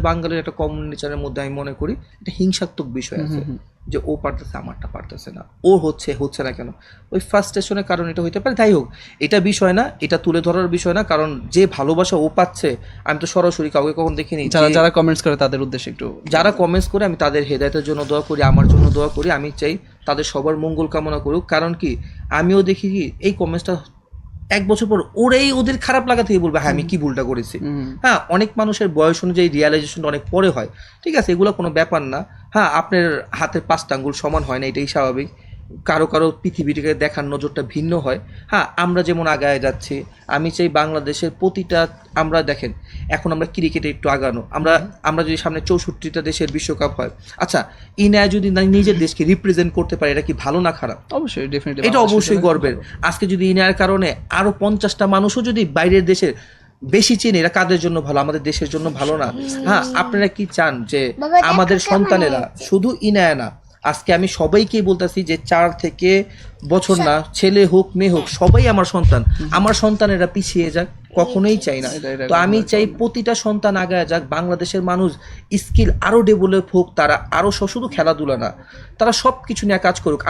বাঙালির একটা কমন নেচারের মধ্যে আমি মনে করি এটা হিংসাত্মক বিষয় আছে, যে ও পারতেছে আমারটা পারতেছে না, ও হচ্ছে না কেন, ওই ফ্রাস্ট্রেশনের কারণে এটা হইতে পারে। যাই হোক, এটা বিষয় না, এটা তুলে ধরার বিষয় না, কারণ যে ভালোবাসা ও পাচ্ছে, আমি তো সরাসরি কাউকে কখন দেখিনি। যারা কমেন্টস করে তাদের উদ্দেশ্যে একটু, যারা কমেন্টস করে আমি তাদের হেদায়েতের জন্য দোয়া করি, আমার জন্য দোয়া করি, আমি চাই তাদের সবার মঙ্গল কামনা করুক। কারণ কি, আমিও দেখি কি এই কমেন্টসটা 1 বছর পর ওদের খারাপ লাগা থেকে বলবে হ্যাঁ আমি কি ভুলটা করেছি। হ্যাঁ, অনেক মানুষের বয়স অনুযায়ী রিয়ালাইজেশনটা অনেক পরে হয়, ঠিক আছে, এগুলো কোনো ব্যাপার না। হ্যাঁ, আপনার হাতের 5টা আঙ্গুল সমান হয় না, এটাই স্বাভাবিক। কারো কারো পৃথিবীটাকে দেখার নজরটা ভিন্ন হয়। হ্যাঁ, আমরা যেমন আগায় যাচ্ছি, আমি চাই বাংলাদেশের প্রতিটা, আমরা দেখেন এখন আমরা ক্রিকেটে একটু আগানো, আমরা যদি সামনে 64টা দেশের বিশ্বকাপ হয়, আচ্ছা ইনায়া যদি নিজের দেশকে রিপ্রেজেন্ট করতে পারে, এটা কি ভালো না খারাপ? অবশ্যই, ডেফিনেটলি এটা অবশ্যই গর্বের। আজকে যদি ইনায়ার কারণে আরো 50টা মানুষও যদি বাইরের দেশের বেশি চিনি, এটা কাদের জন্য ভালো? আমাদের দেশের জন্য ভালো না? হ্যাঁ, আপনারা কি চান যে আমাদের সন্তানেরা শুধু ইনায়া না, আজকে আমি সবাইকেই বলতেছি যে 4 থেকে বছর না, ছেলে হোক মেয়ে হোক, সবাই আমার সন্তান, আমার সন্তানেরা পিছিয়ে যাক কখনোই চাই না। তো আমি চাই প্রতিটা সন্তান আগায় যাক, বাংলাদেশের মানুষ স্কিল আরো ডেভেলপ হোক, তারা আরো শুধু খেলাধুলা না, তারা সব কিছু নিয়ে কাজ করুক।